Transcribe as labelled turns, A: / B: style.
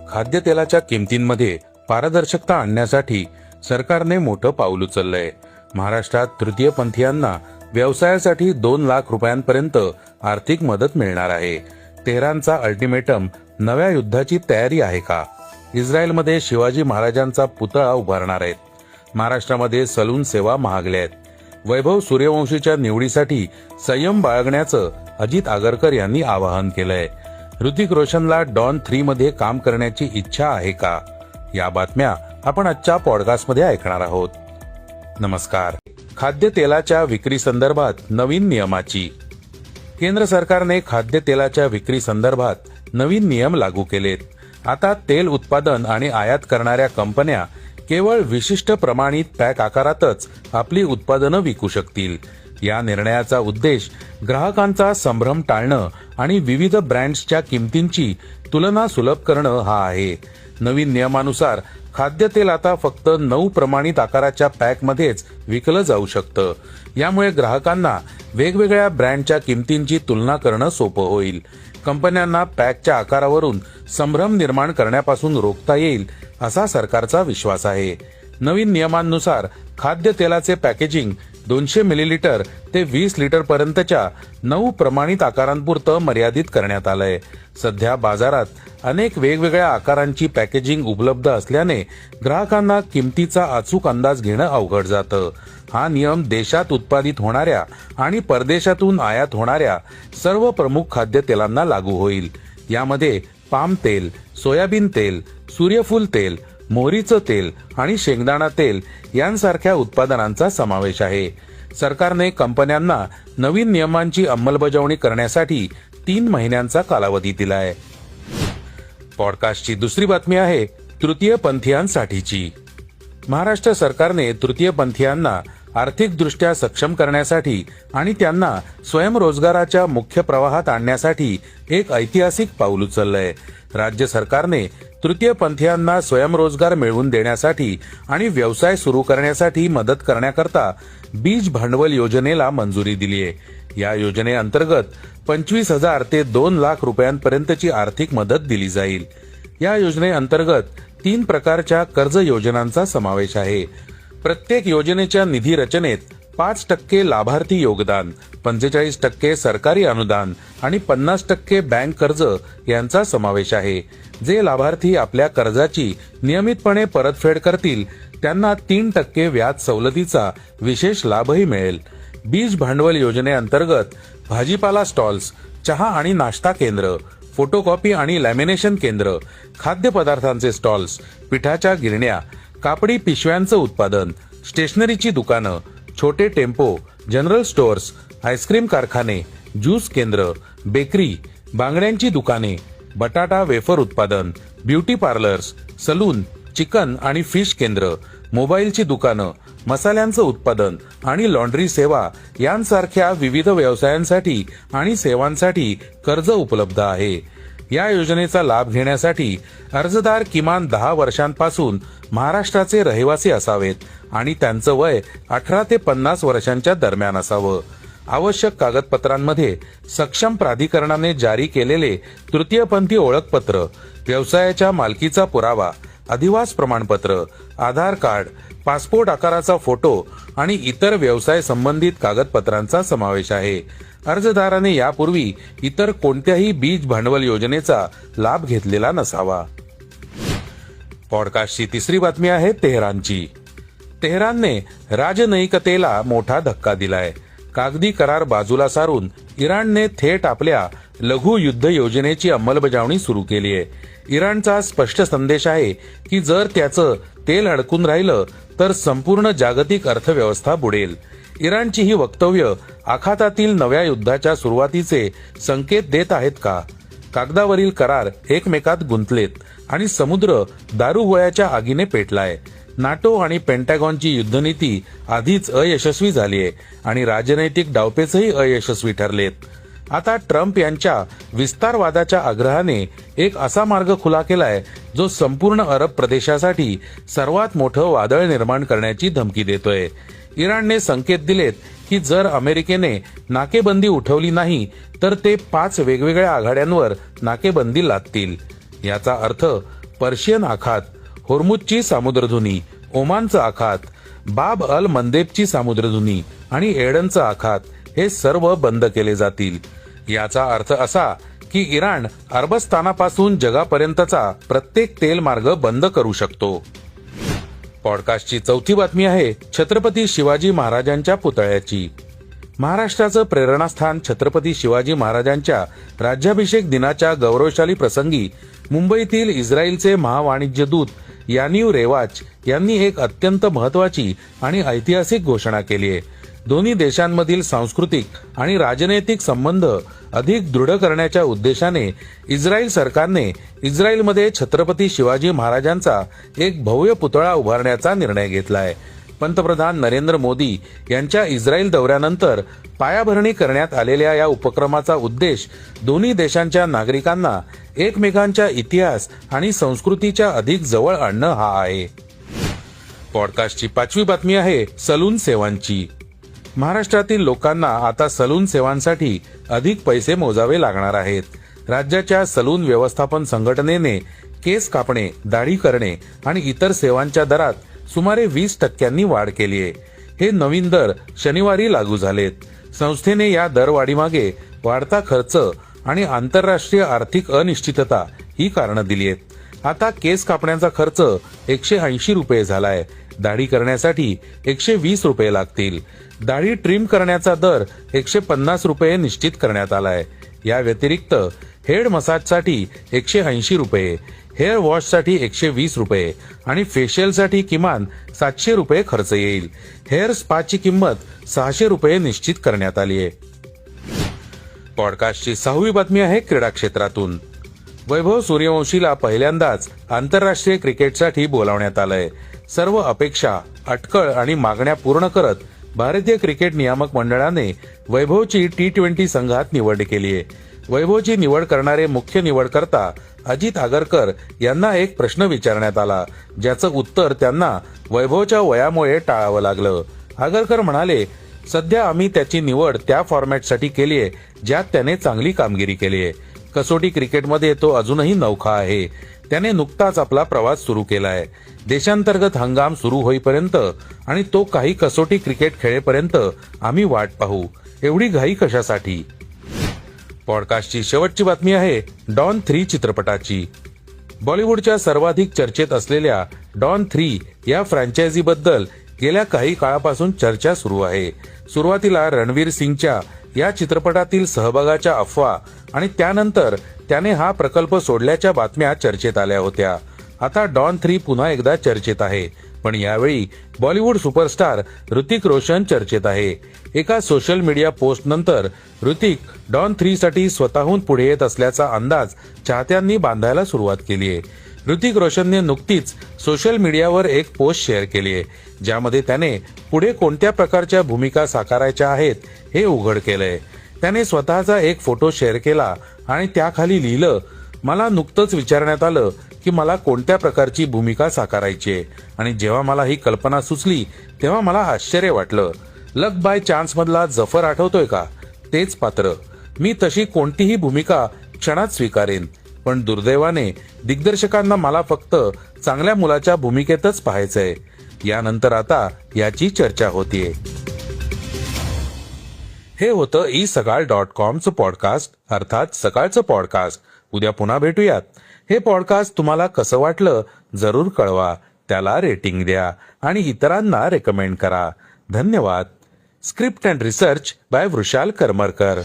A: खाद्यतेलाच्या किमतींमध्ये पारदर्शकता आणण्यासाठी सरकारने मोठं पाऊल उचललंय। महाराष्ट्रात तृतीयपंथीयांना व्यवसायासाठी 2 लाख रुपयांपर्यंत आर्थिक मदत मिळणार आहे। तेहरानचा अल्टिमेटम नव्या युद्धाची तयारी आहे का? इस्रायलमध्ये शिवाजी महाराजांचा पुतळा उभारणार आहेत। महाराष्ट्रामध्ये सलून सेवा महागल्या आहेत। वैभव सूर्यवंशीच्या निवडीसाठी संयम बाळगण्याचं अजित आगरकर यांनी आवाहन केलंय। ऋतिक रोशनला डॉन 3 मध्ये काम करण्याची इच्छा आहे का? या बातम्या आपण आजच्या पॉडकास्टमध्ये ऐकणार आहोत। नमस्कार। खाद्यतेलाच्या विक्री संदर्भात नवीन नियमाची केंद्र सरकारने खाद्यतेलाच्या विक्री संदर्भात नवीन नियम लागू केलेत। आता तेल उत्पादन आणि आयात करणाऱ्या कंपन्या केवळ विशिष्ट प्रमाणित पॅक आकारातच आपली उत्पादनं विकू शकतील। या निर्णयाचा उद्देश ग्राहकांचा संभ्रम टाळणं आणि विविध ब्रँड्सच्या किमतींची तुलना सुलभ करणं हा आहे। नवीन नियमानुसार खाद्यतेल आता फक्त 9 प्रमाणित आकाराच्या पॅकमध्येच विकलं जाऊ शकतं। यामुळे ग्राहकांना वेगवेगळ्या ब्रँडच्या किमतींची तुलना करणं सोपं होईल। कंपन्यांना पॅकच्या आकारावरून संभ्रम निर्माण करण्यापासून रोखता येईल असा सरकारचा विश्वास आहे। नवीन नियमांनुसार खाद्यतेलाचे पॅकेजिंग 200 मिलीलीटर ते 20 लिटर पर्यंतच्या 9 प्रमाणित आकारांपुरतं मर्यादित करण्यात आलंय। सध्या बाजारात अनेक वेगवेगळ्या आकारांची पॅकेजिंग उपलब्ध असल्याने ग्राहकांना किमतीचा अचूक अंदाज घेणं अवघड जातं। हा नियम देशात उत्पादित होणाऱ्या आणि परदेशातून आयात होणाऱ्या सर्व प्रमुख खाद्यतेलांना लागू होईल। यामध्ये पाम तेल, सोयाबीन तेल, सूर्यफूल तेल, मोहरीचं तेल आणि शेंगदाणा तेल यांसारख्या उत्पादनांचा समावेश आहे। सरकारने कंपन्यांना नवीन नियमांची अंमलबजावणी करण्यासाठी 3 महिन्यांचा कालावधी दिलाय। पॉडकास्टची दुसरी बातमी आहे तृतीयपंथीयांसाठीची। महाराष्ट्र सरकारने तृतीयपंथीयांना आर्थिकदृष्ट्या सक्षम करण्यासाठी आणि त्यांना स्वयंरोजगाराच्या मुख्य प्रवाहात आणण्यासाठी एक ऐतिहासिक पाऊल उचललंय। राज्य सरकारने तृतीयपंथीयांना स्वयंरोजगार मिळवून देण्यासाठी आणि व्यवसाय सुरू करण्यासाठी मदत करण्याकरता बीज भांडवल योजनेला मंजुरी दिली आहे। या योजनेअंतर्गत 25,000 ते 2 लाख रुपयांपर्यंतची आर्थिक मदत दिली जाईल। या योजनेअंतर्गत 3 प्रकारच्या कर्ज योजनांचा समावेश आहे। प्रत्येक योजनेच्या निधी रचनेत 5% लाभार्थी योगदान, 45% सरकारी अनुदान आणि 50% बँक कर्ज यांचा समावेश आहे। जे लाभार्थी आपल्या कर्जाची नियमितपणे परतफेड करतील त्यांना 3% व्याज सवलतीचा विशेष लाभही मिळेल। बीज भांडवल योजनेअंतर्गत भाजीपाला स्टॉल्स, चहा आणि नाश्ता केंद्र, फोटोकॉपी आणि लॅमिनेशन केंद्र, खाद्यपदार्थांचे स्टॉल्स, पिठाच्या गिरण्या, कापडी पिशव्यांचं उत्पादन, स्टेशनरीची दुकानं, छोटे टेम्पो, जनरल स्टोअर्स, आईस्क्रीम कारखाने, ज्यूस केंद्र, बेकरी, बांगड्यांची दुकाने, बटाटा वेफर उत्पादन, ब्युटी पार्लर्स, सलून, चिकन आणि फिश केंद्र, मोबाईलची दुकानं, मसाल्यांचं उत्पादन आणि लॉन्ड्री सेवा यांसारख्या विविध व्यवसायांसाठी आणि सेवांसाठी कर्ज उपलब्ध आहे। या योजनेचा लाभ घेण्यासाठी अर्जदार किमान 10 वर्षांपासून महाराष्ट्राचे रहिवासी असावेत आणि त्यांचं वय 18 ते 50 वर्षांच्या दरम्यान असावं। आवश्यक कागदपत्रांमध्ये सक्षम प्राधिकरणाने जारी केलेले तृतीयपंथी ओळखपत्र, व्यवसायाच्या मालकीचा पुरावा, अधिवास प्रमाणपत्र, आधार कार्ड, पासपोर्ट आकाराचा फोटो आणि इतर व्यवसाय संबंधित कागदपत्रांचा समावेश आहे। अर्जदाराने यापूर्वी इतर कोणत्याही बीज भांडवल योजनेचा लाभ घेतलेला नसावा। पॉडकास्टची तिसरी बातमी आहे तेहरानची। तेहरानने राजनैतिकतेला मोठा धक्का दिलाय। कागदी करार बाजूला सारून इराणने थेट आपल्या लघु युद्ध योजनेची अंमलबजावणी सुरू केली आहे। इराणचा स्पष्ट संदेश आहे की जर त्याचं तेल अडकून राहिलं तर संपूर्ण जागतिक अर्थव्यवस्था बुडेल। इराणची ही वक्तव्य आखातातील नव्या युद्धाच्या सुरुवातीचे संकेत देत आहेत का? कागदावरील करार एकमेकात गुंतलेत आणि समुद्र दारुगोळ्याच्या आगीने पेटलाय। नाटो आणि पेंटागॉनची युद्धनीती आधीच अयशस्वी झाली आहे आणि राजनैतिक डावपेचही अयशस्वी ठरलेत। आता ट्रम्प यांच्या विस्तारवादाच्या आग्रहाने एक असा मार्ग खुला केलाय जो संपूर्ण अरब प्रदेशासाठी सर्वात मोठं वादळ निर्माण करण्याची धमकी देतोय। इराणने संकेत दिलेत की जर अमेरिकेने नाकेबंदी उठवली नाही तर ते 5 वेगवेगळ्या आघाड्यांवर नाकेबंदी लादतील। याचा अर्थ पर्शियन आखात, होर्मुजची सामुद्रधुनी, ओमानचं आखात, बाब अल मंदेबची सामुद्रधुनी आणि एडनचं आखात हे सर्व बंद केले जातील. याचा अर्थ असा की इराण अरबस्तानापासून जगापर्यंतचा प्रत्येक तेल मार्ग बंद करू शकतो. पॉडकास्टची चौथी बातमी आहे छत्रपती शिवाजी महाराजांच्या पुतळ्याची. महाराष्ट्राचं प्रेरणास्थान छत्रपती शिवाजी महाराजांच्या राज्याभिषेक दिनाच्या गौरवशाली प्रसंगी मुंबईतील इस्रायलचे महावाणिज्य दूत यानीव रेवाच यांनी एक अत्यंत महत्वाची आणि ऐतिहासिक घोषणा केली आहे. दोन्ही देशांमधील सांस्कृतिक आणि राजनैतिक संबंध अधिक दृढ करण्याच्या उद्देशाने इस्रायल सरकारने इस्रायलमध्ये छत्रपती शिवाजी महाराजांचा एक भव्य पुतळा उभारण्याचा निर्णय घेतला आहे. पंतप्रधान नरेंद्र मोदी यांच्या इस्रायल दौऱ्यानंतर पायाभरणी करण्यात आलेल्या या उपक्रमाचा उद्देश दोन्ही देशांच्या नागरिकांना एकमेकांच्या इतिहास आणि संस्कृतीच्या अधिक जवळ आणणं हा आहे. पॉडकास्टची पाचवी बातमी आहे सलून सेवांची. महाराष्ट्रातील लोकांना आता सलून सेवांसाठी अधिक पैसे मोजावे लागणार आहेत. राज्याच्या सलून व्यवस्थापन संघटनेने केस कापणे, दाढी करणे आणि इतर सेवांच्या दरात सुमारे 20% वाढ केली आहे. हे नवीन दर शनिवारी लागू झालेत. संस्थेने या दरवाढीमागे वाढता खर्च आणि आंतरराष्ट्रीय आर्थिक अनिश्चितता ही कारणं दिली आहेत. आता केस कापण्याचा खर्च 180 रुपये झालाय. दाढी करण्यासाठी 120 रुपये लागतील. दाढी ट्रिम करण्याचा दर 150 रुपये निश्चित करण्यात आलाय. या व्यतिरिक्त हेड मसाजसाठी 180 रुपये, हेअर वॉशसाठी 120 रुपये आणि फेशियलसाठी किमान 700 रुपये खर्च येईल. हेअर स्पाची किंमत 600 रुपये निश्चित करण्यात आली आहे. पॉडकास्टची 6वी बातमी आहे क्रीडा क्षेत्रातून. वैभव सूर्यवंशीला पहिल्यांदाच आंतरराष्ट्रीय क्रिकेटसाठी बोलावण्यात आलंय. सर्व अपेक्षा, अटकळ आणि मागण्या पूर्ण करत भारतीय क्रिकेट नियामक मंडळाने वैभवची T20 संघात निवड केली आहे. वैभवची निवड करणारे मुख्य निवडकर्ता अजित आगरकर यांना एक प्रश्न विचारण्यात आला, ज्याचं उत्तर त्यांना वैभवच्या वयामुळे टाळावं लागलं. आगरकर म्हणाले, सध्या आम्ही त्याची निवड त्या फॉर्मॅटसाठी केली आहे ज्यात त्याने चांगली कामगिरी केली आहे. कसोटी क्रिकेटमध्ये तो अजूनही नवखा आहे. त्याने नुकताच आपला प्रवास सुरू केलाय. देशांतर्गत हंगाम सुरू होईपर्यंत आणि तो काही कसोटी क्रिकेट खेळेपर्यंत आम्ही वाट पाहू. एवढी घाई कशासाठी? पॉडकास्टची शेवटची बातमी आहे डॉन 3 चित्रपटाची. बॉलिवूडच्या सर्वाधिक चर्चेत असलेल्या डॉन 3 या फ्रँचायझीबद्दल गेल्या काही काळापासून चर्चा सुरू आहे. सुरुवातीला रणवीर सिंगच्या या चित्रपटातील सहभागाच्या अफवा आणि त्यानंतर त्याने हा प्रकल्प सोडल्याच्या बातम्या चर्चेत आल्या होत्या. आता डॉन 3 पुन्हा एकदा चर्चेत आहे, पण यावेळी बॉलिवूड सुपरस्टार ऋतिक रोशन चर्चेत आहे. एका सोशल मीडिया पोस्ट नंतर ऋतिक डॉन 3 साठी स्वतःहून पुढे येत असल्याचा अंदाज चाहत्यांनी बांधायला सुरुवात केली आहे. ऋतिक रोशनने नुकतीच सोशल मीडियावर एक पोस्ट शेअर केली आहे, ज्यामध्ये त्याने पुढे कोणत्या प्रकारच्या भूमिका साकारायच्या आहेत हे उघड केलंय. त्याने स्वतःचा एक फोटो शेअर केला आणि त्याखाली लिहिलं, मला नुकतंच विचारण्यात आलं की मला कोणत्या प्रकारची भूमिका साकारायची आहे आणि जेव्हा मला ही कल्पना सुचली तेव्हा मला आश्चर्य वाटलं. लक बाय चान्स मधला जफर आठवतोय का? तेच पात्र. मी तशी कोणतीही भूमिका क्षणात स्वीकारेन, पण दुर्दैवाने दिग्दर्शकांना मला फक्त चांगल्या मुलाच्या भूमिकेतच पाहायचंय. यानंतर आता याची चर्चा होतीये. हे होतं isakal.comचं पॉडकास्ट, अर्थात सकाळचं पॉडकास्ट. उद्या पुन्हा भेटूयात. हे पॉडकास्ट तुम्हाला कसं वाटलं जरूर कळवा. त्याला रेटिंग द्या आणि इतरांना रेकमेंड करा. धन्यवाद. Script and research by Vrushal Karmarkar.